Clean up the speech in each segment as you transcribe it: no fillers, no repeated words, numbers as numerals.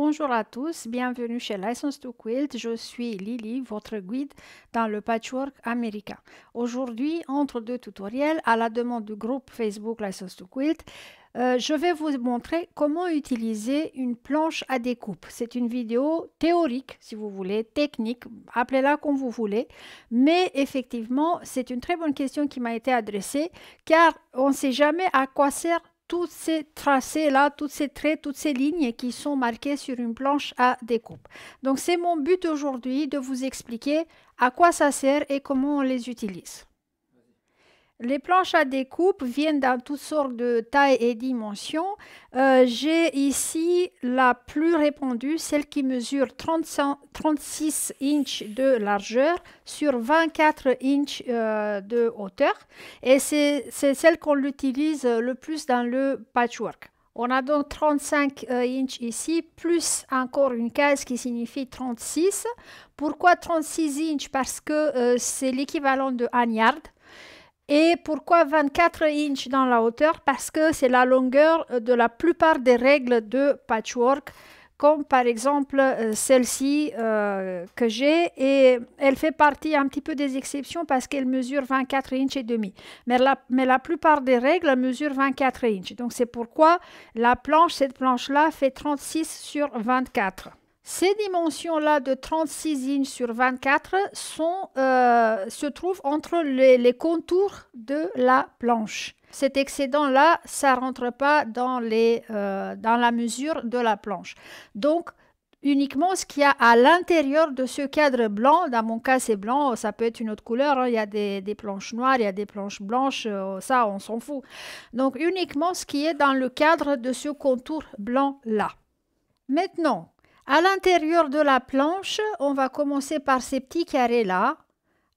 Bonjour à tous, bienvenue chez License to Quilt. Je suis Lily, votre guide dans le patchwork américain. Aujourd'hui, entre deux tutoriels, à la demande du groupe Facebook License to Quilt, je vais vous montrer comment utiliser une planche à découpe. C'est une vidéo théorique, si vous voulez, technique, appelez-la comme vous voulez. Mais effectivement, c'est une très bonne question qui m'a été adressée, car on ne sait jamais à quoi sert tous ces tracés-là, tous ces traits, toutes ces lignes qui sont marquées sur une planche à découpe. Donc, c'est mon but aujourd'hui de vous expliquer à quoi ça sert et comment on les utilise. Les planches à découpe viennent dans toutes sortes de tailles et dimensions. J'ai ici la plus répandue, celle qui mesure 36 inches de largeur sur 24 inches de hauteur. Et c'est celle qu'on utilise le plus dans le patchwork. On a donc 35 inches ici, plus encore une case qui signifie 36. Pourquoi 36 inches? Parce que c'est l'équivalent de 1 yard. Et pourquoi 24 inches dans la hauteur? Parce que c'est la longueur de la plupart des règles de patchwork, comme par exemple celle-ci que j'ai, et elle fait partie un petit peu des exceptions parce qu'elle mesure 24 inches et demi. Mais la plupart des règles mesurent 24 inches. Donc c'est pourquoi cette planche-là fait 36 sur 24. Ces dimensions-là de 36 inches sur 24 se trouvent entre les contours de la planche. Cet excédent-là, ça ne rentre pas dans la mesure de la planche. Donc, uniquement ce qu'il y a à l'intérieur de ce cadre blanc, dans mon cas c'est blanc, ça peut être une autre couleur, hein. Il y a des planches noires, il y a des planches blanches, ça on s'en fout. Donc, uniquement ce qui est dans le cadre de ce contour blanc-là. Maintenant, à l'intérieur de la planche, on va commencer par ces petits carrés-là.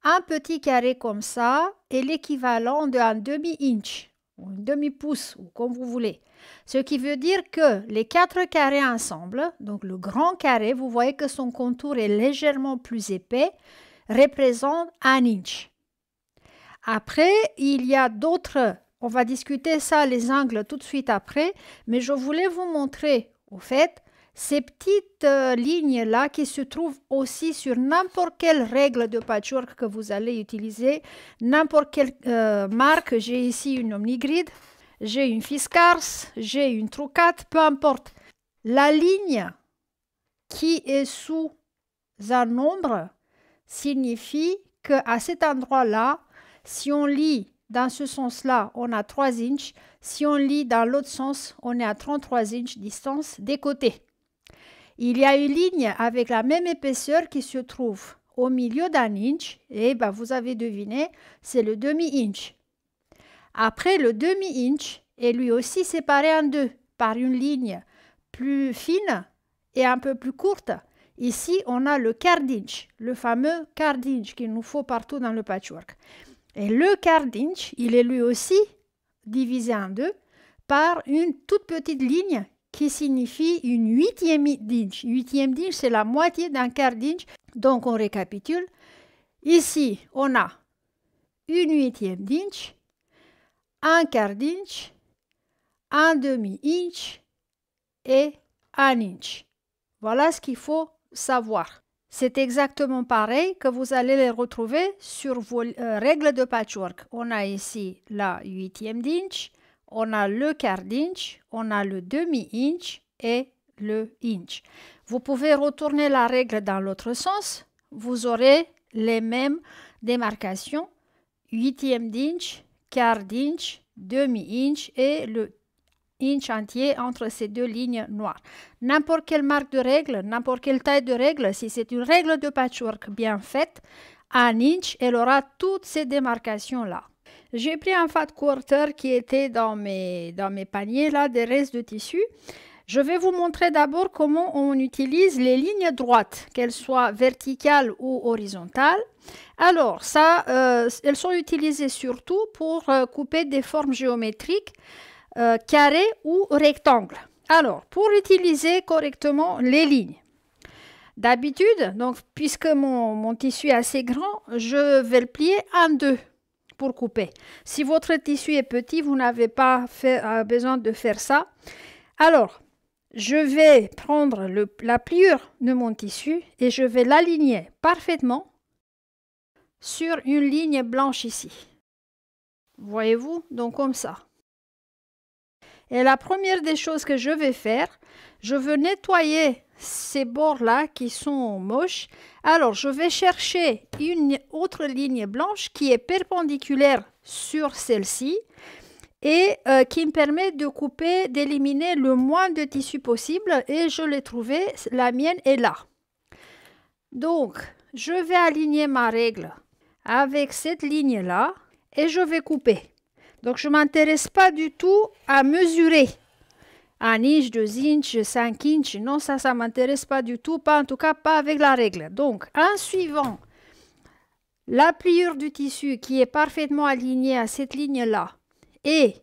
Un petit carré comme ça est l'équivalent d'un demi-inch, ou un demi-pouce, ou comme vous voulez. Ce qui veut dire que les 4 carrés ensemble, donc le grand carré, vous voyez que son contour est légèrement plus épais, représente 1 inch. Après, il y a d'autres, on va discuter ça, les angles, tout de suite après, mais je voulais vous montrer, au fait, ces petites lignes-là qui se trouvent aussi sur n'importe quelle règle de patchwork que vous allez utiliser, n'importe quelle marque. J'ai ici une Omnigrid, j'ai une Fiskars, j'ai une Trucat, peu importe. La ligne qui est sous un nombre signifie qu'à cet endroit-là, si on lit dans ce sens-là, on a 3 inches. Si on lit dans l'autre sens, on est à 33 inches distance des côtés. Il y a une ligne avec la même épaisseur qui se trouve au milieu d'un inch et ben, vous avez deviné, c'est le demi-inch. Après, le demi-inch est lui aussi séparé en deux par une ligne plus fine et un peu plus courte. Ici, on a le quart d'inch, le fameux quart d'inch qu'il nous faut partout dans le patchwork. Et le quart d'inch, il est lui aussi divisé en deux par une toute petite ligne qui signifie une huitième d'inch. Huitième d'inch, c'est la moitié d'un quart d'inch. Donc, on récapitule. Ici, on a une huitième d'inch, un quart d'inch, un demi-inch et un inch. Voilà ce qu'il faut savoir. C'est exactement pareil que vous allez les retrouver sur vos règles de patchwork. On a ici la huitième d'inch, on a le quart d'inch, on a le demi-inch et le inch. Vous pouvez retourner la règle dans l'autre sens. Vous aurez les mêmes démarcations. Huitième d'inch, quart d'inch, demi-inch et le inch entier entre ces deux lignes noires. N'importe quelle marque de règle, n'importe quelle taille de règle, si c'est une règle de patchwork bien faite, un inch, elle aura toutes ces démarcations-là. J'ai pris un fat quarter qui était dans mes paniers, là, des restes de tissu. Je vais vous montrer d'abord comment on utilise les lignes droites, qu'elles soient verticales ou horizontales. Alors, elles sont utilisées surtout pour couper des formes géométriques, carrés ou rectangles. Alors, pour utiliser correctement les lignes, d'habitude, donc puisque mon tissu est assez grand, je vais le plier en deux pour couper. Si votre tissu est petit, vous n'avez pas besoin de faire ça. Alors, je vais prendre la pliure de mon tissu et je vais l'aligner parfaitement sur une ligne blanche ici. Voyez-vous? Donc comme ça. Et la première des choses que je vais faire, je veux nettoyer ces bords-là qui sont moches. Alors, je vais chercher une autre ligne blanche qui est perpendiculaire sur celle-ci et qui me permet de couper, d'éliminer le moins de tissu possible. Et je l'ai trouvé, la mienne est là. Donc, je vais aligner ma règle avec cette ligne-là et je vais couper. Donc, je ne m'intéresse pas du tout à mesurer 1 inch, 2 inches, 5 inches. Non, ça ne m'intéresse pas du tout, pas en tout cas pas avec la règle. Donc, en suivant la pliure du tissu qui est parfaitement alignée à cette ligne-là et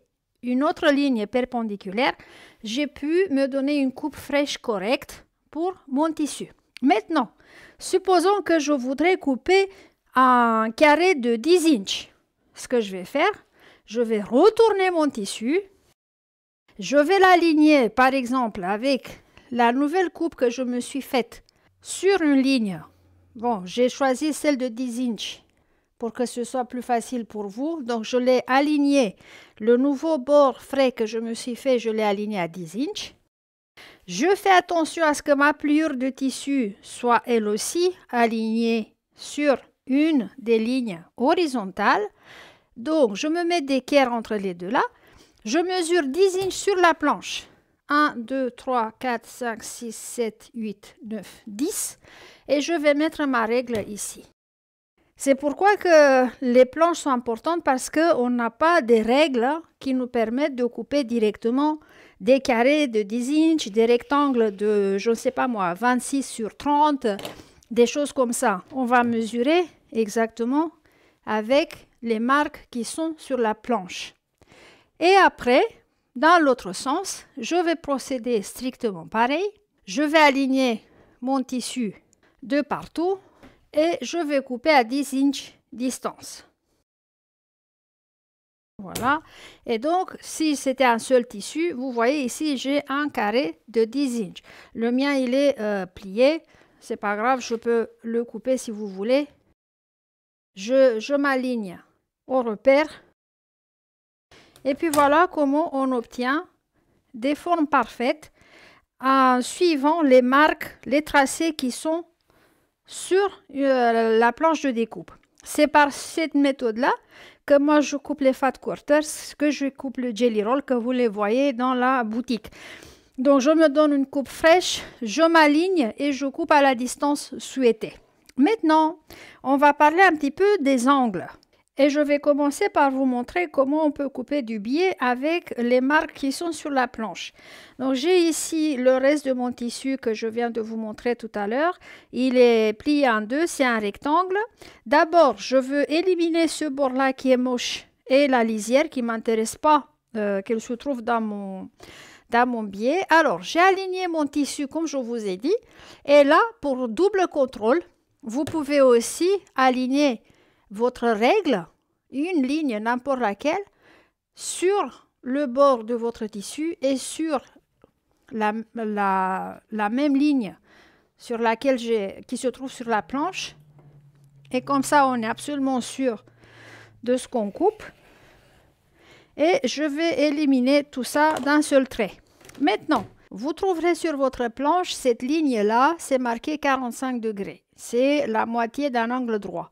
une autre ligne perpendiculaire, j'ai pu me donner une coupe fraîche correcte pour mon tissu. Maintenant, supposons que je voudrais couper un carré de 10 inches. Ce que je vais faire, je vais retourner mon tissu. Je vais l'aligner, par exemple, avec la nouvelle coupe que je me suis faite sur une ligne. Bon, j'ai choisi celle de 10 inches pour que ce soit plus facile pour vous. Donc, je l'ai aligné. Le nouveau bord frais que je me suis fait, je l'ai aligné à 10 inches. Je fais attention à ce que ma pliure de tissu soit elle aussi alignée sur une des lignes horizontales. Donc, je me mets d'équerre entre les deux là. Je mesure 10 inches sur la planche. 1, 2, 3, 4, 5, 6, 7, 8, 9, 10. Et je vais mettre ma règle ici. C'est pourquoi que les planches sont importantes parce qu'on n'a pas des règles qui nous permettent de couper directement des carrés de 10 inches, des rectangles de, je ne sais pas moi, 26 sur 30, des choses comme ça. On va mesurer exactement avec les marques qui sont sur la planche. Et après, dans l'autre sens, je vais procéder strictement pareil. Je vais aligner mon tissu de partout et je vais couper à 10 inches distance. Voilà. Et donc, si c'était un seul tissu, vous voyez ici, j'ai un carré de 10 inches. Le mien, il est plié. C'est pas grave, je peux le couper si vous voulez. Je m'aligne au repère. Et puis voilà comment on obtient des formes parfaites en suivant les marques, les tracés qui sont sur la planche de découpe. C'est par cette méthode-là que moi je coupe les fat quarters, que je coupe le jelly roll que vous les voyez dans la boutique. Donc je me donne une coupe fraîche, je m'aligne et je coupe à la distance souhaitée. Maintenant, on va parler un petit peu des angles. Et je vais commencer par vous montrer comment on peut couper du biais avec les marques qui sont sur la planche. Donc j'ai ici le reste de mon tissu que je viens de vous montrer tout à l'heure. Il est plié en deux, c'est un rectangle. D'abord, je veux éliminer ce bord-là qui est moche et la lisière qui ne m'intéresse pas, qu'elle se trouve dans mon biais. Alors, j'ai aligné mon tissu comme je vous ai dit. Et là, pour double contrôle, vous pouvez aussi aligner votre règle, une ligne n'importe laquelle, sur le bord de votre tissu et sur la même ligne sur laquelle qui se trouve sur la planche. Et comme ça, on est absolument sûr de ce qu'on coupe. Et je vais éliminer tout ça d'un seul trait. Maintenant, vous trouverez sur votre planche cette ligne-là, c'est marqué 45 degrés. C'est la moitié d'un angle droit.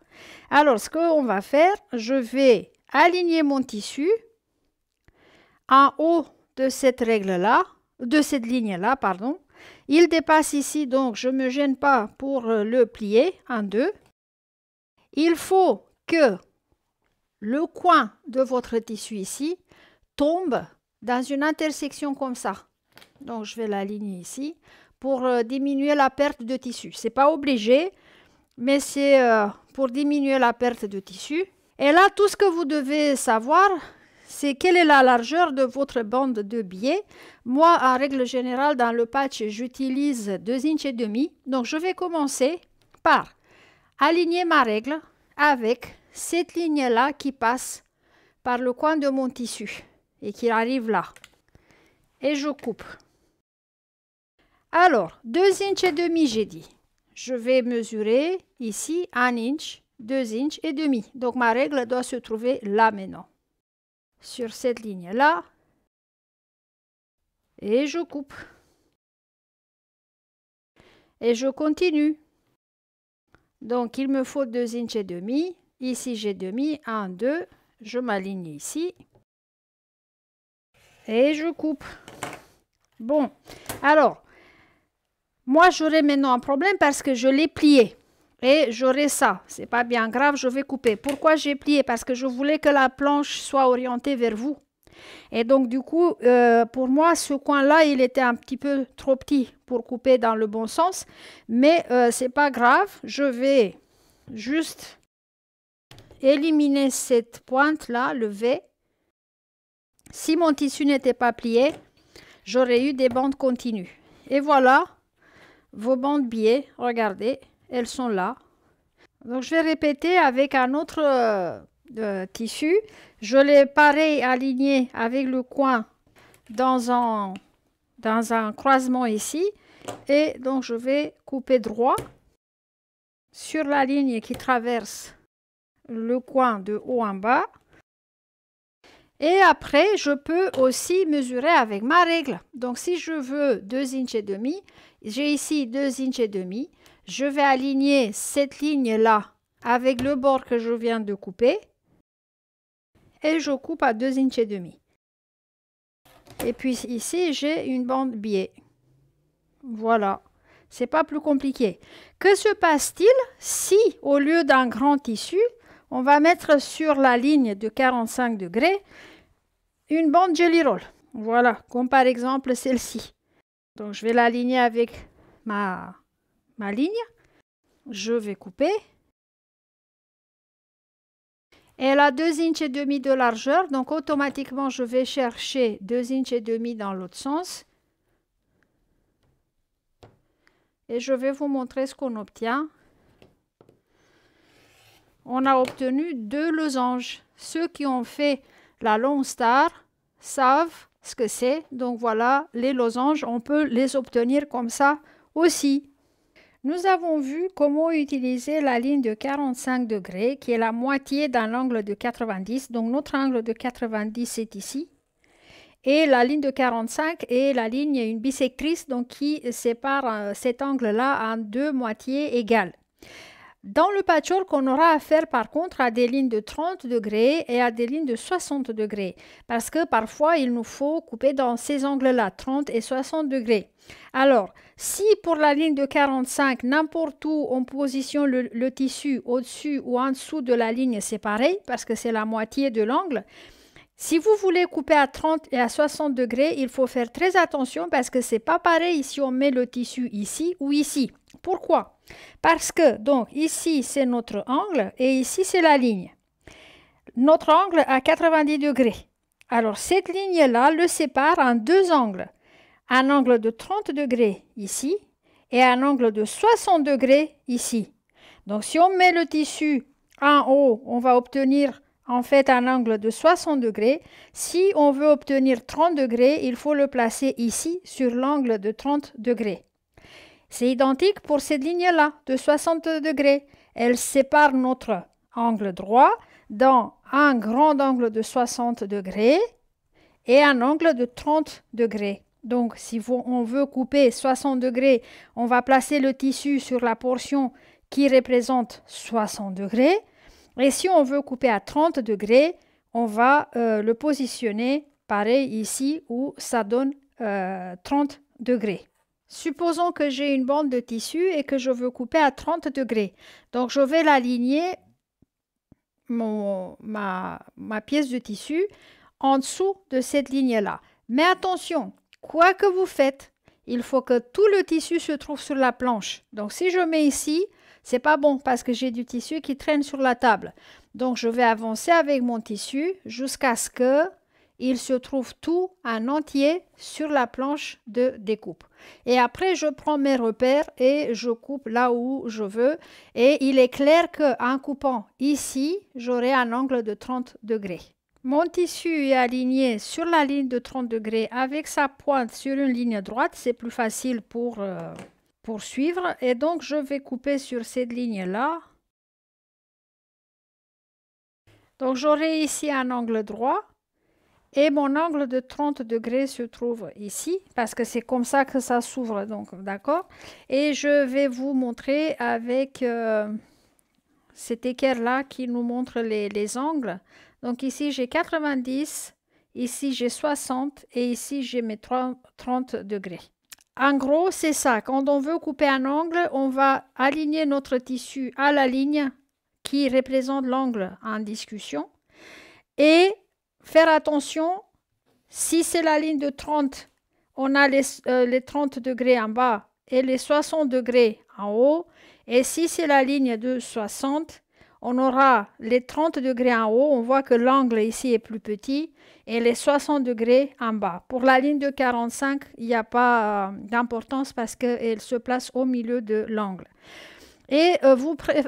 Alors, ce qu'on va faire, je vais aligner mon tissu en haut de cette règle-là, de cette ligne-là, pardon. Il dépasse ici, donc je ne me gêne pas pour le plier en deux. Il faut que le coin de votre tissu ici tombe dans une intersection comme ça. Donc, je vais l'aligner ici pour diminuer la perte de tissu. Ce n'est pas obligé, mais c'est pour diminuer la perte de tissu. Et là, tout ce que vous devez savoir, c'est quelle est la largeur de votre bande de biais. Moi, en règle générale, dans le patch, j'utilise 2 inches et demi. Donc, je vais commencer par aligner ma règle avec cette ligne-là qui passe par le coin de mon tissu et qui arrive là. Et je coupe. Alors, 2 inches et demi, j'ai dit. Je vais mesurer ici 1 inch, 2 inches et demi. Donc, ma règle doit se trouver là maintenant. Sur cette ligne-là. Et je coupe. Et je continue. Donc, il me faut 2 inches et demi. Ici, j'ai demi. 1, 2. Je m'aligne ici. Et je coupe. Bon, alors, moi, j'aurai maintenant un problème parce que je l'ai plié. Et j'aurai ça. C'est pas bien grave, je vais couper. Pourquoi j'ai plié? Parce que je voulais que la planche soit orientée vers vous. Et donc, du coup, pour moi, ce coin-là, il était un petit peu trop petit pour couper dans le bon sens. Mais c'est pas grave. Je vais juste éliminer cette pointe-là, le V. Si mon tissu n'était pas plié, j'aurais eu des bandes continues. Et voilà vos bandes biais. Regardez, elles sont là. Donc, je vais répéter avec un autre tissu. Je l'ai pareil aligné avec le coin dans un croisement ici. Et donc, je vais couper droit sur la ligne qui traverse le coin de haut en bas. Et après, je peux aussi mesurer avec ma règle. Donc, si je veux 2 inches et demi, j'ai ici 2 inches et demi. Je vais aligner cette ligne-là avec le bord que je viens de couper. Et je coupe à 2 inches et demi. Et puis ici, j'ai une bande biais. Voilà. C'est pas plus compliqué. Que se passe-t-il si, au lieu d'un grand tissu, on va mettre sur la ligne de 45 degrés une bande jelly roll? Voilà, comme par exemple celle-ci. Donc, je vais l'aligner avec ma ligne. Je vais couper. Elle a 2 inches et demi de largeur, donc automatiquement, je vais chercher 2 inches et demi dans l'autre sens. Et je vais vous montrer ce qu'on obtient. On a obtenu 2 losanges. Ceux qui ont fait la Lone Star savent ce que c'est. Donc voilà, les losanges, on peut les obtenir comme ça aussi. Nous avons vu comment utiliser la ligne de 45 degrés, qui est la moitié d'un angle de 90. Donc notre angle de 90 est ici. Et la ligne de 45 est la ligne, une bisectrice, donc qui sépare cet angle-là en 2 moitiés égales. Dans le patchwork, on aura affaire par contre à des lignes de 30 degrés et à des lignes de 60 degrés. Parce que parfois, il nous faut couper dans ces angles-là, 30 et 60 degrés. Alors, si pour la ligne de 45, n'importe où on positionne le tissu au-dessus ou en dessous de la ligne, c'est pareil, parce que c'est la moitié de l'angle. Si vous voulez couper à 30 et à 60 degrés, il faut faire très attention parce que ce n'est pas pareil si on met le tissu ici ou ici. Pourquoi? Parce que, donc, ici, c'est notre angle et ici, c'est la ligne. Notre angle à 90 degrés. Alors, cette ligne-là le sépare en 2 angles. Un angle de 30 degrés ici et un angle de 60 degrés ici. Donc, si on met le tissu en haut, on va obtenir en fait un angle de 60 degrés. Si on veut obtenir 30 degrés, il faut le placer ici sur l'angle de 30 degrés. C'est identique pour cette ligne-là de 60 degrés. Elle sépare notre angle droit dans un grand angle de 60 degrés et un angle de 30 degrés. Donc, si on veut couper 60 degrés, on va placer le tissu sur la portion qui représente 60 degrés. Et si on veut couper à 30 degrés, on va le positionner pareil ici où ça donne 30 degrés. Supposons que j'ai une bande de tissu et que je veux couper à 30 degrés. Donc, je vais l'aligner, ma pièce de tissu, en dessous de cette ligne-là. Mais attention, quoi que vous faites, il faut que tout le tissu se trouve sur la planche. Donc, si je mets ici, c'est pas bon parce que j'ai du tissu qui traîne sur la table. Donc, je vais avancer avec mon tissu jusqu'à ce qu'il se trouve tout en entier sur la planche de découpe. Et après, je prends mes repères et je coupe là où je veux. Et il est clair qu'en coupant ici, j'aurai un angle de 30 degrés. Mon tissu est aligné sur la ligne de 30 degrés avec sa pointe sur une ligne droite. C'est plus facile pour suivre. Et donc, je vais couper sur cette ligne-là. Donc, j'aurai ici un angle droit. Et mon angle de 30 degrés se trouve ici, parce que c'est comme ça que ça s'ouvre, donc d'accord. Et je vais vous montrer avec cet équerre-là qui nous montre les angles. Donc ici, j'ai 90, ici, j'ai 60 et ici, j'ai mes 30 degrés. En gros, c'est ça. Quand on veut couper un angle, on va aligner notre tissu à la ligne qui représente l'angle en discussion. Et faire attention, si c'est la ligne de 30, on a les 30 degrés en bas et les 60 degrés en haut. Et si c'est la ligne de 60, on aura les 30 degrés en haut. On voit que l'angle ici est plus petit et les 60 degrés en bas. Pour la ligne de 45, il n'y a pas d'importance parce qu'elle se place au milieu de l'angle. Et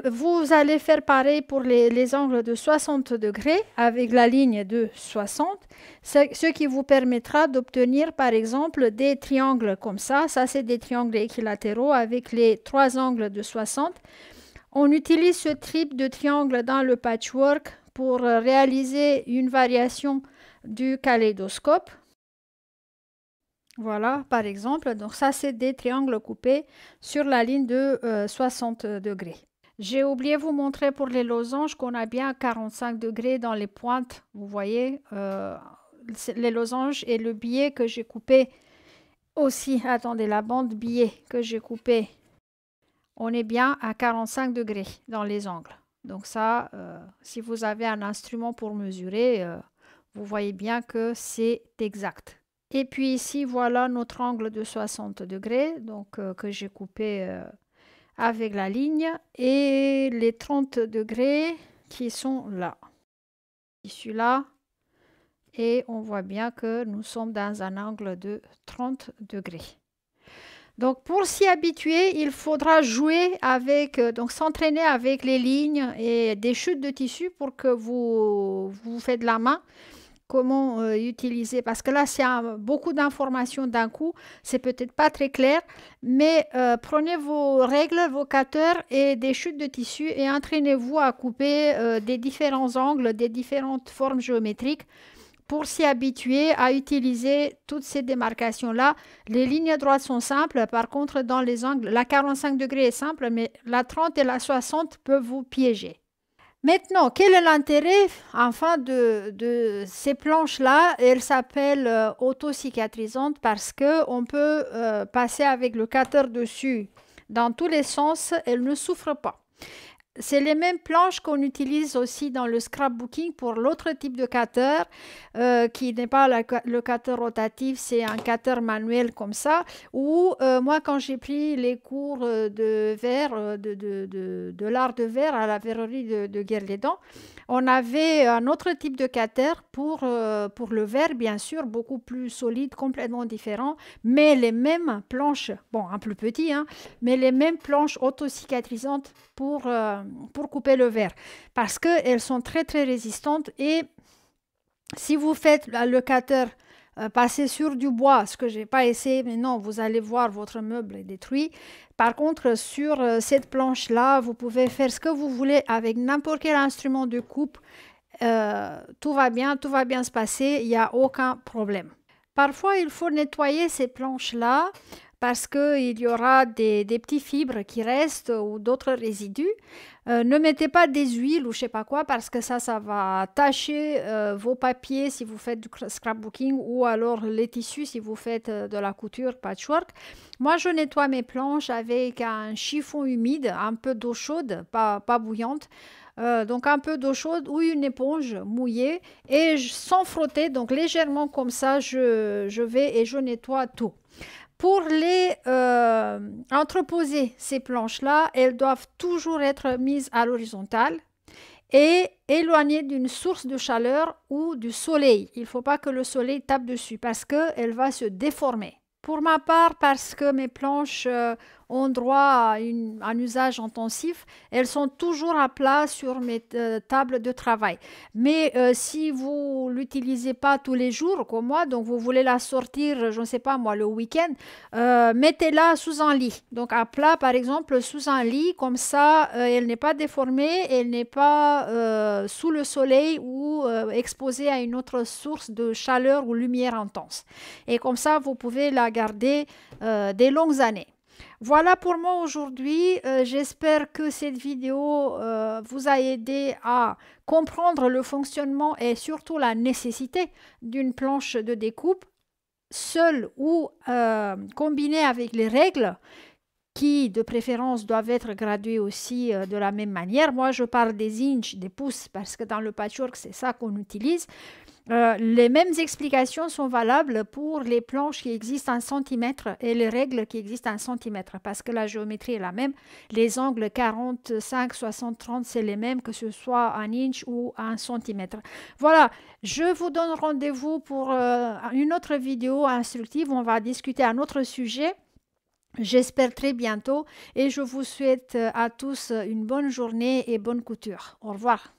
vous allez faire pareil pour les angles de 60 degrés avec la ligne de 60, ce qui vous permettra d'obtenir par exemple des triangles comme ça. Ça, c'est des triangles équilatéraux avec les 3 angles de 60. On utilise ce type de triangle dans le patchwork pour réaliser une variation du kaléidoscope. Voilà, par exemple, donc ça c'est des triangles coupés sur la ligne de 60 degrés. J'ai oublié de vous montrer pour les losanges qu'on a bien 45 degrés dans les pointes. Vous voyez, les losanges et le billet que j'ai coupé aussi. Attendez, la bande billet que j'ai coupé, on est bien à 45 degrés dans les angles. Donc ça, si vous avez un instrument pour mesurer, vous voyez bien que c'est exact. Et puis ici, voilà notre angle de 60 degrés, donc que j'ai coupé avec la ligne, et les 30 degrés qui sont là. Ici, là, et on voit bien que nous sommes dans un angle de 30 degrés. Donc pour s'y habituer, il faudra jouer avec, donc s'entraîner avec les lignes et des chutes de tissu pour que vous faites de la main. Comment utiliser, parce que là c'est beaucoup d'informations d'un coup, c'est peut-être pas très clair, mais prenez vos règles, vos cutters et des chutes de tissu et entraînez-vous à couper des différents angles, des différentes formes géométriques pour s'y habituer à utiliser toutes ces démarcations là. Les lignes droites sont simples, par contre dans les angles, la 45 degrés est simple, mais la 30 et la 60 peuvent vous piéger. Maintenant, quel est l'intérêt enfin de ces planches-là? Elles s'appellent auto-cicatrisantes parce qu'on peut passer avec le cutter dessus dans tous les sens, elles ne souffrent pas. C'est les mêmes planches qu'on utilise aussi dans le scrapbooking pour l'autre type de cutter qui n'est pas le cutter rotatif, c'est un cutter manuel comme ça. Ou moi, quand j'ai pris les cours de verre, de l'art de verre à la verrerie de Guerlédan, on avait un autre type de cutter pour le verre, bien sûr, beaucoup plus solide, complètement différent, mais les mêmes planches, bon, un plus petit, hein, mais les mêmes planches auto-cicatrisantes pour couper le verre parce qu'elles sont très très résistantes et si vous faites le cutter passer sur du bois, ce que je n'ai pas essayé, mais non, vous allez voir votre meuble est détruit. Par contre, sur cette planche-là, vous pouvez faire ce que vous voulez avec n'importe quel instrument de coupe. Tout va bien se passer, il n'y a aucun problème. Parfois, il faut nettoyer ces planches-là parce qu'il y aura des petits fibres qui restent ou d'autres résidus. Ne mettez pas des huiles ou je sais pas quoi parce que ça va tacher vos papiers si vous faites du scrapbooking ou alors les tissus si vous faites de la couture patchwork. Moi, je nettoie mes planches avec un chiffon humide, un peu d'eau chaude, pas bouillante. Donc un peu d'eau chaude ou une éponge mouillée et sans frotter, donc légèrement comme ça, je vais et je nettoie tout. Pour les entreposer, ces planches-là, elles doivent toujours être mises à l'horizontale et éloignées d'une source de chaleur ou du soleil. Il ne faut pas que le soleil tape dessus parce qu'elle va se déformer. Pour ma part, parce que mes planches ont droit à un usage intensif, elles sont toujours à plat sur mes tables de travail. Mais si vous l'utilisez pas tous les jours, comme moi, donc vous voulez la sortir, je ne sais pas moi, le week-end, mettez-la sous un lit. Donc à plat, par exemple, sous un lit, comme ça, elle n'est pas déformée, elle n'est pas sous le soleil ou exposée à une autre source de chaleur ou lumière intense. Et comme ça, vous pouvez la garder des longues années. Voilà pour moi aujourd'hui. J'espère que cette vidéo vous a aidé à comprendre le fonctionnement et surtout la nécessité d'une planche de découpe seule ou combinée avec les règles qui, de préférence, doivent être graduées aussi de la même manière. Moi, je parle des inches, des pouces, parce que dans le patchwork, c'est ça qu'on utilise. Les mêmes explications sont valables pour les planches qui existent en centimètres et les règles qui existent en centimètres, parce que la géométrie est la même. Les angles 45, 60, 30, c'est les mêmes, que ce soit en inch ou en centimètre. Voilà, je vous donne rendez-vous pour une autre vidéo instructive. On va discuter un autre sujet. J'espère très bientôt et je vous souhaite à tous une bonne journée et bonne couture. Au revoir.